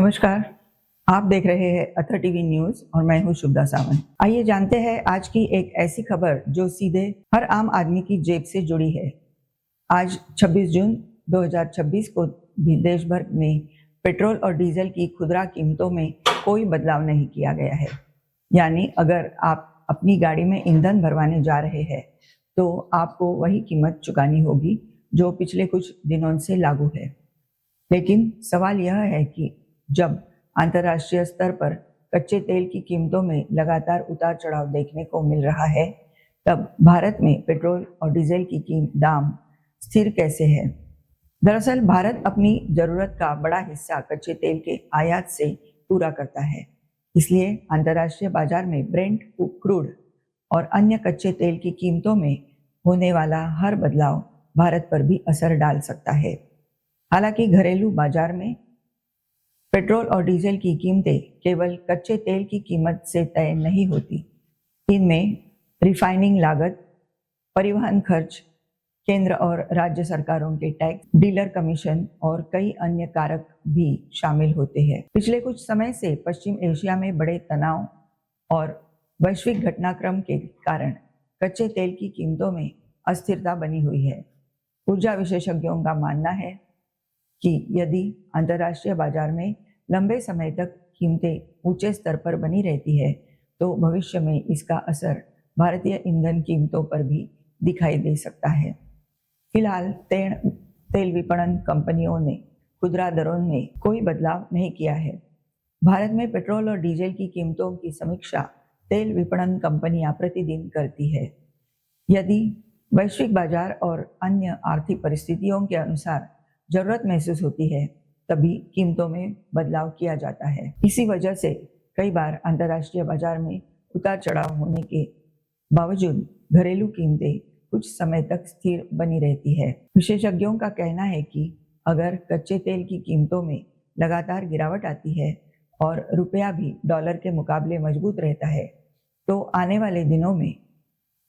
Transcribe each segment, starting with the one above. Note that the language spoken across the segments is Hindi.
नमस्कार। आप देख रहे हैं अथा टीवी न्यूज और मैं हूं शुभदा सावंत। आइए जानते हैं आज की एक ऐसी खबर जो सीधे हर आम आदमी की जेब से जुड़ी है। आज 26 जून 2026 को भी देश भर में पेट्रोल और डीजल की खुदरा कीमतों में कोई बदलाव नहीं किया गया है। यानी अगर आप अपनी गाड़ी में ईंधन भरवाने जा रहे हैं तो आपको वही कीमत चुकानी होगी जो पिछले कुछ दिनों से लागू है। लेकिन सवाल यह है कि जब अंतर्राष्ट्रीय स्तर पर कच्चे तेल की कीमतों में लगातार उतार चढ़ाव देखने को मिल रहा है, तब भारत में पेट्रोल और डीजल की दाम स्थिर कैसे है? दरअसल भारत अपनी जरूरत का बड़ा हिस्सा कच्चे तेल के आयात से पूरा करता है। इसलिए अंतर्राष्ट्रीय बाजार में ब्रेंट क्रूड और अन्य कच्चे तेल की कीमतों में होने वाला हर बदलाव भारत पर भी असर डाल सकता है। हालांकि घरेलू बाजार में पेट्रोल और डीजल की कीमतें केवल कच्चे तेल की कीमत से तय नहीं होती। इनमें रिफाइनिंग लागत, परिवहन खर्च, केंद्र और राज्य सरकारों के टैक्स, डीलर कमीशन और कई अन्य कारक भी शामिल होते हैं। पिछले कुछ समय से पश्चिम एशिया में बड़े तनाव और वैश्विक घटनाक्रम के कारण कच्चे तेल की कीमतों में अस्थिरता बनी हुई है। ऊर्जा विशेषज्ञों का मानना है कि यदि अंतर्राष्ट्रीय बाजार में लंबे समय तक कीमतें ऊंचे स्तर पर बनी रहती है तो भविष्य में इसका असर भारतीय ईंधन कीमतों पर भी दिखाई दे सकता है। फिलहाल तेल विपणन कंपनियों ने खुदरा दरों में कोई बदलाव नहीं किया है। भारत में पेट्रोल और डीजल की कीमतों की समीक्षा तेल विपणन कंपनियां प्रतिदिन करती है। यदि वैश्विक बाजार और अन्य आर्थिक परिस्थितियों के अनुसार जरूरत महसूस होती है तभी कीमतों में बदलाव किया जाता है। इसी वजह से कई बार अंतर्राष्ट्रीय बाजार में उतार चढ़ाव होने के बावजूद घरेलू कीमतें कुछ समय तक स्थिर बनी रहती है। विशेषज्ञों का कहना है कि अगर कच्चे तेल की कीमतों में लगातार गिरावट आती है और रुपया भी डॉलर के मुकाबले मजबूत रहता है तो आने वाले दिनों में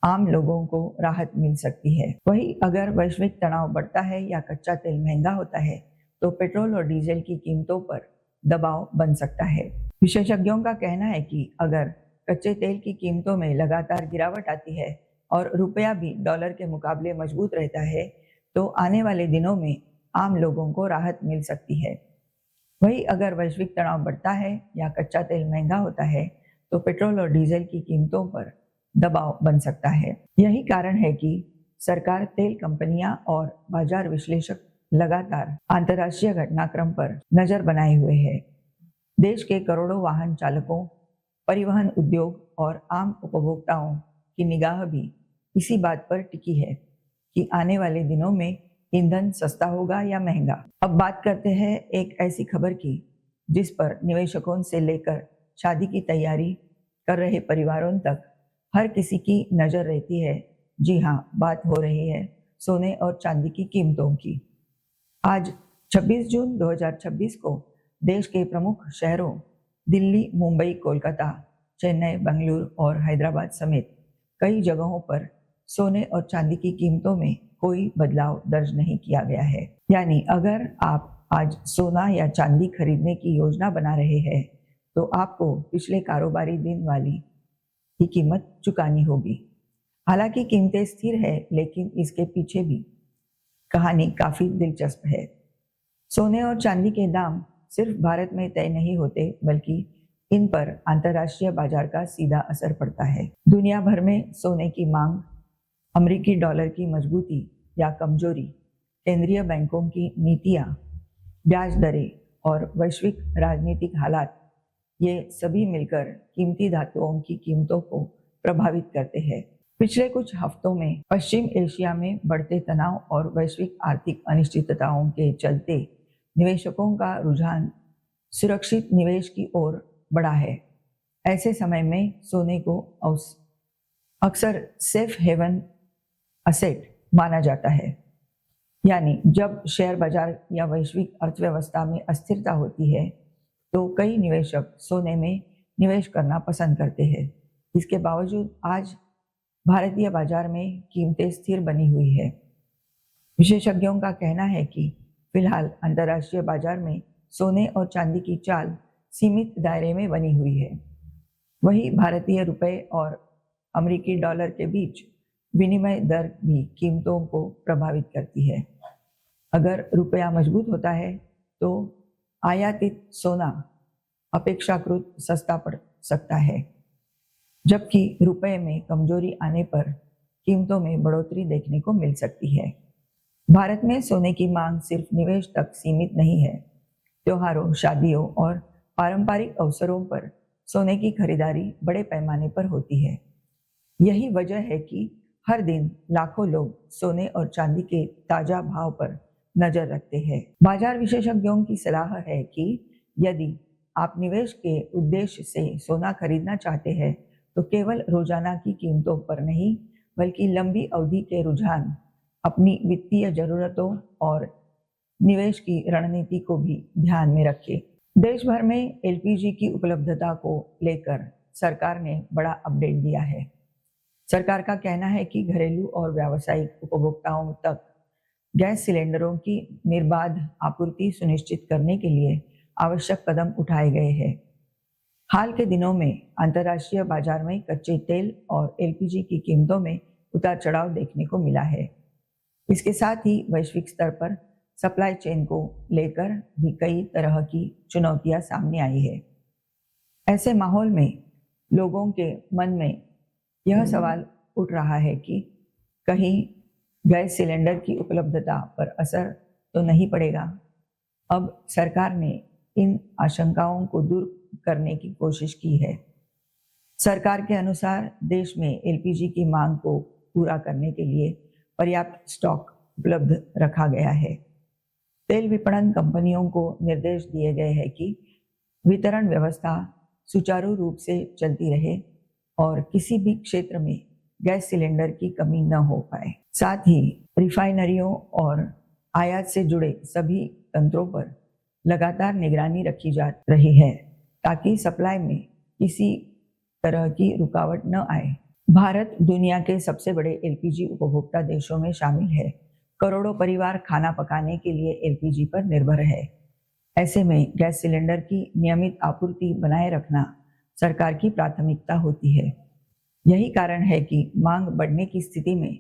आम लोगों को राहत मिल सकती है। वहीं अगर वैश्विक तनाव बढ़ता है या कच्चा तेल महंगा होता है तो पेट्रोल और डीजल की कीमतों पर दबाव बन सकता है। विशेषज्ञों का कहना है कि अगर कच्चे तेल की कीमतों में लगातार गिरावट आती है और रुपया भी डॉलर के मुकाबले मजबूत रहता है तो आने वाले दिनों में आम लोगों को राहत मिल सकती है। वहीं अगर वैश्विक तनाव बढ़ता है या कच्चा तेल महंगा होता है तो पेट्रोल और डीजल की कीमतों पर दबाव बन सकता है। यही कारण है कि सरकार, तेल कंपनियां और बाजार विश्लेषक लगातार अंतर्राष्ट्रीय घटनाक्रम पर नजर बनाए हुए हैं। देश के करोड़ों वाहन चालकों, परिवहन उद्योग और आम उपभोक्ताओं की निगाह भी इसी बात पर टिकी है कि आने वाले दिनों में ईंधन सस्ता होगा या महंगा। अब बात करते हैं एक ऐसी खबर की जिस पर निवेशकों से लेकर शादी की तैयारी कर रहे परिवारों तक हर किसी की नजर रहती है। जी हाँ, बात हो रही है सोने और चांदी की कीमतों की। आज 26 जून 2026 को देश के प्रमुख शहरों दिल्ली, मुंबई, कोलकाता, चेन्नई, बेंगलुरु और हैदराबाद समेत कई जगहों पर सोने और चांदी की कीमतों में कोई बदलाव दर्ज नहीं किया गया है। यानी अगर आप आज सोना या चांदी खरीदने की योजना बना रहे हैं तो आपको पिछले कारोबारी दिन वाली की कीमत चुकानी होगी। हालांकि कीमतें स्थिर है लेकिन इसके पीछे भी कहानी काफी दिलचस्प है। सोने और चांदी के दाम सिर्फ भारत में तय नहीं होते बल्कि इन पर अंतर्राष्ट्रीय बाजार का सीधा असर पड़ता है। दुनिया भर में सोने की मांग, अमेरिकी डॉलर की मजबूती या कमजोरी, केंद्रीय बैंकों की नीतियां, ब्याज दरें और वैश्विक राजनीतिक हालात, ये सभी मिलकर कीमती धातुओं की कीमतों को प्रभावित करते हैं। पिछले कुछ हफ्तों में पश्चिम एशिया में बढ़ते तनाव और वैश्विक आर्थिक अनिश्चितताओं के चलते निवेशकों का रुझान सुरक्षित निवेश की ओर बढ़ा है। ऐसे समय में सोने को अक्सर सेफ हेवन असेट माना जाता है। यानी जब शेयर बाजार या वैश्विक अर्थव्यवस्था में अस्थिरता होती है तो कई निवेशक सोने में निवेश करना पसंद करते हैं। इसके बावजूद आज भारतीय बाजार में कीमतें स्थिर बनी हुई है। विशेषज्ञों का कहना है कि फिलहाल अंतर्राष्ट्रीय बाजार में सोने और चांदी की चाल सीमित दायरे में बनी हुई है। वही भारतीय रुपए और अमेरिकी डॉलर के बीच विनिमय दर भी कीमतों को प्रभावित करती है। अगर रुपया मजबूत होता है तो आयातित सोना अपेक्षाकृत सस्ता पड़ सकता है, जबकि रुपए में कमजोरी आने पर कीमतों में बढ़ोतरी देखने को मिल सकती है। भारत में सोने की मांग सिर्फ निवेश तक सीमित नहीं है। त्योहारों, शादियों और पारंपरिक अवसरों पर सोने की खरीदारी बड़े पैमाने पर होती है। यही वजह है कि हर दिन लाखों लोग सोने और चांदी के ताजा भाव पर नजर रखते हैं। बाजार विशेषज्ञों की सलाह है कि यदि आप निवेश के उद्देश्य से सोना खरीदना चाहते हैं तो केवल रोजाना की कीमतों पर नहीं, बल्कि लंबी अवधि के रुझान, अपनी वित्तीय जरूरतों और निवेश की रणनीति को भी ध्यान में रखें। देश भर में एलपीजी की उपलब्धता को लेकर सरकार ने बड़ा अपडेट दिया है। सरकार का कहना है कि घरेलू और व्यावसायिक उपभोक्ताओं तक गैस सिलेंडरों की निर्बाध आपूर्ति सुनिश्चित करने के लिए आवश्यक कदम उठाए गए हैं। हाल के दिनों में अंतर्राष्ट्रीय बाजार में कच्चे तेल और एलपीजी की कीमतों में उतार चढ़ाव देखने को मिला है। इसके साथ ही वैश्विक स्तर पर सप्लाई चेन को लेकर भी कई तरह की चुनौतियां सामने आई है। ऐसे माहौल में लोगों के मन में यह सवाल उठ रहा है कि कहीं गैस सिलेंडर की उपलब्धता पर असर तो नहीं पड़ेगा। अब सरकार ने इन आशंकाओं को दूर करने की कोशिश की है। सरकार के अनुसार देश में एलपीजी की मांग को पूरा करने के लिए पर्याप्त स्टॉक उपलब्ध रखा गया है। तेल विपणन कंपनियों को निर्देश दिए गए हैं कि वितरण व्यवस्था सुचारू रूप से चलती रहे और किसी भी क्षेत्र में गैस सिलेंडर की कमी न हो पाए। साथ ही रिफाइनरियों और आयात से जुड़े सभी तंत्रों पर लगातार निगरानी रखी जा रही है ताकि सप्लाई में किसी तरह की रुकावट न आए। भारत दुनिया के सबसे बड़े एलपीजी उपभोक्ता देशों में शामिल है। करोड़ों परिवार खाना पकाने के लिए एलपीजी पर निर्भर है। ऐसे में गैस सिलेंडर की नियमित आपूर्ति बनाए रखना सरकार की प्राथमिकता होती है। यही कारण है कि मांग बढ़ने की स्थिति में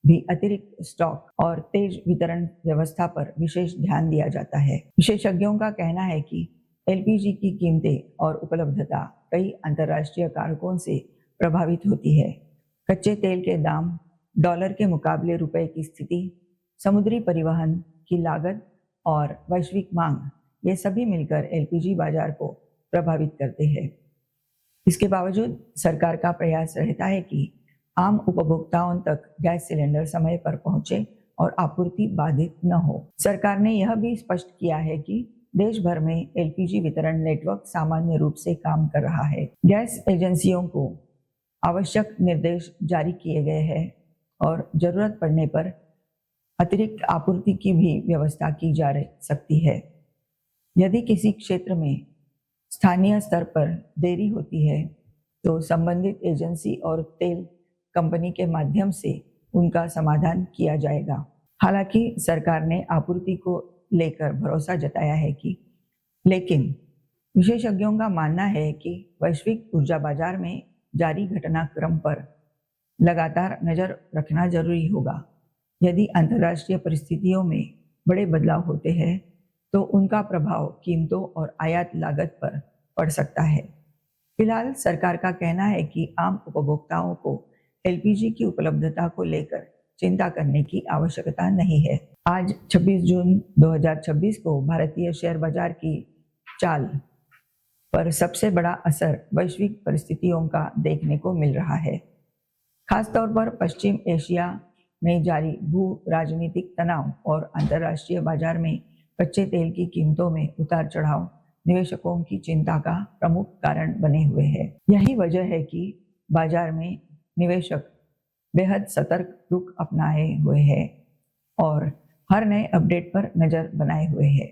भी अतिरिक्त स्टॉक और तेज वितरण व्यवस्था पर विशेष ध्यान दिया जाता है। विशेषज्ञों का कहना है कि एलपीजी की कीमतें और उपलब्धता कई अंतर्राष्ट्रीय कारकों से प्रभावित होती है। कच्चे तेल के दाम, डॉलर के मुकाबले रुपए की स्थिति, समुद्री परिवहन की लागत और वैश्विक मांग, ये सभी मिलकर एलपीजी बाजार को प्रभावित करते हैं। इसके बावजूद सरकार का प्रयास रहता है कि आम उपभोक्ताओं तक गैस सिलेंडर समय पर पहुंचे और आपूर्ति बाधित न हो। सरकार ने यह भी स्पष्ट किया है कि देश भर में एलपीजी वितरण नेटवर्क सामान्य रूप से काम कर रहा है। गैस एजेंसियों को आवश्यक निर्देश जारी किए गए हैं और जरूरत पड़ने पर अतिरिक्त आपूर्ति की भी व्यवस्था की जा सकती है। यदि किसी क्षेत्र में स्थानीय स्तर पर देरी होती है तो संबंधित एजेंसी और तेल कंपनी के माध्यम से उनका समाधान किया जाएगा। हालांकि सरकार ने आपूर्ति को लेकर भरोसा जताया है कि, लेकिन विशेषज्ञों का मानना है कि वैश्विक ऊर्जा बाजार में जारी घटनाक्रम पर लगातार नजर रखना जरूरी होगा। यदि अंतर्राष्ट्रीय परिस्थितियों में बड़े बदलाव होते हैं तो उनका प्रभाव कीमतों और आयात लागत पर पड़ सकता है। फिलहाल सरकार का कहना है कि आम उपभोक्ताओं को एलपीजी की उपलब्धता को लेकर चिंता करने की आवश्यकता नहीं है। आज 26 जून 2026 को भारतीय शेयर बाजार की चाल पर सबसे बड़ा असर वैश्विक परिस्थितियों का देखने को मिल रहा है। खासतौर पर पश्चिम एशिया में जारी भू राजनीतिक तनाव और अंतर्राष्ट्रीय बाजार में कच्चे तेल की कीमतों में उतार चढ़ाव निवेशकों की चिंता का प्रमुख कारण बने हुए हैं। यही वजह है कि बाजार में निवेशक बेहद सतर्क रुख अपनाए हुए हैं और हर नए अपडेट पर नजर बनाए हुए हैं।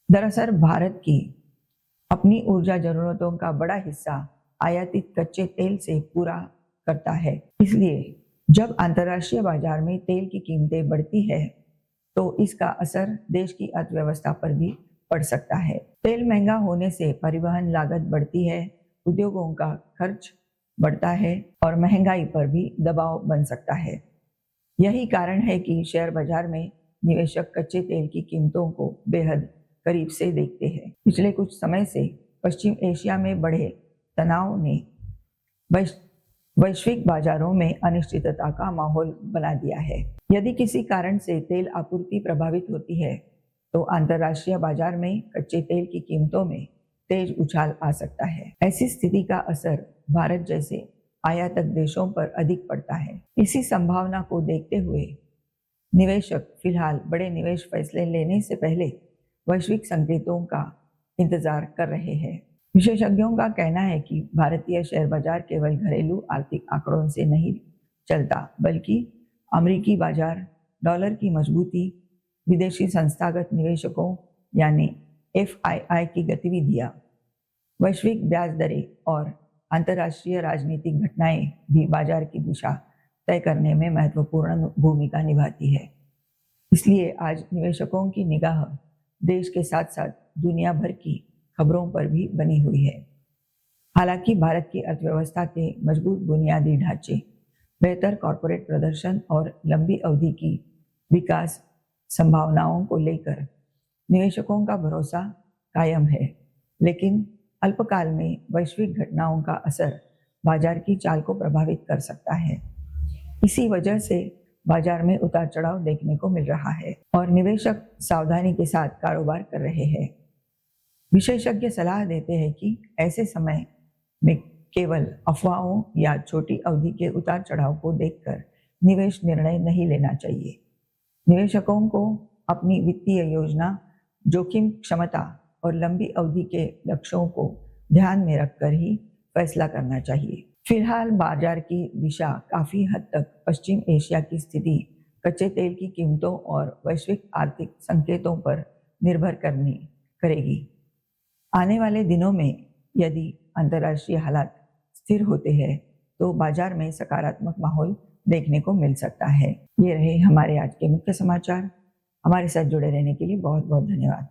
दरअसल भारत की अपनी ऊर्जा जरूरतों का बड़ा हिस्सा आयातित कच्चे तेल से पूरा करता है। इसलिए जब अंतर्राष्ट्रीय बाजार में तेल की कीमतें बढ़ती है तो इसका असर देश की अर्थव्यवस्था पर भी पड़ सकता है। तेल महंगा होने से परिवहन लागत बढ़ती है, उद्योगों का खर्च बढ़ता है और महंगाई पर भी दबाव बन सकता है। यही कारण है कि शेयर बाजार में निवेशक कच्चे तेल की कीमतों को बेहद करीब से देखते हैं। पिछले कुछ समय से पश्चिम एशिया में बढ़े तनाव ने वैश्विक बाजारों में अनिश्चितता का माहौल बना दिया है। यदि किसी कारण से तेल आपूर्ति प्रभावित होती है तो अंतर्राष्ट्रीय बाजार में कच्चे तेल की कीमतों में तेज उछाल आ सकता है। ऐसी स्थिति का असर भारत जैसे आयातक देशों पर अधिक पड़ता है। इसी संभावना को देखते हुए निवेशक फिलहाल बड़े निवेश फैसले लेने से पहले वैश्विक संकेतों का इंतजार कर रहे हैं। विशेषज्ञों का कहना है कि भारतीय शेयर बाजार केवल घरेलू आर्थिक आंकड़ों से नहीं चलता, बल्कि अमेरिकी बाजार, डॉलर की मजबूती, विदेशी संस्थागत निवेशकों यानी FII की गतिविधियां, वैश्विक ब्याज दरें और अंतर्राष्ट्रीय राजनीतिक घटनाएं भी बाजार की दिशा तय करने में महत्वपूर्ण भूमिका निभाती है। इसलिए आज निवेशकों की निगाह देश के साथ साथ दुनिया भर की खबरों पर भी बनी हुई है। हालांकि भारत की अर्थव्यवस्था के मजबूत बुनियादी ढांचे, बेहतर कॉरपोरेट प्रदर्शन और लंबी अवधि की विकास संभावनाओं को लेकर निवेशकों का भरोसा कायम है, लेकिन अल्पकाल में वैश्विक घटनाओं का असर बाजार की चाल को प्रभावित कर सकता है। इसी वजह से बाजार में उतार चढ़ाव देखने को मिल रहा है और निवेशक सावधानी के साथ कारोबार कर रहे हैं। विशेषज्ञ सलाह देते हैं कि ऐसे समय में केवल अफवाहों या छोटी अवधि के उतार चढ़ाव को देखकर निवेश निर्णय नहीं लेना चाहिए। निवेशकों को अपनी वित्तीय योजना, जोखिम क्षमता और लंबी अवधि के लक्ष्यों को ध्यान में रखकर ही फैसला करना चाहिए। फिलहाल बाजार की दिशा काफी हद तक पश्चिम एशिया की स्थिति, कच्चे तेल की कीमतों और वैश्विक आर्थिक संकेतों पर निर्भर करेगी। आने वाले दिनों में यदि अंतर्राष्ट्रीय हालात स्थिर होते हैं तो बाजार में सकारात्मक माहौल देखने को मिल सकता है। ये रहे हमारे आज के मुख्य समाचार। हमारे साथ जुड़े रहने के लिए बहुत बहुत धन्यवाद।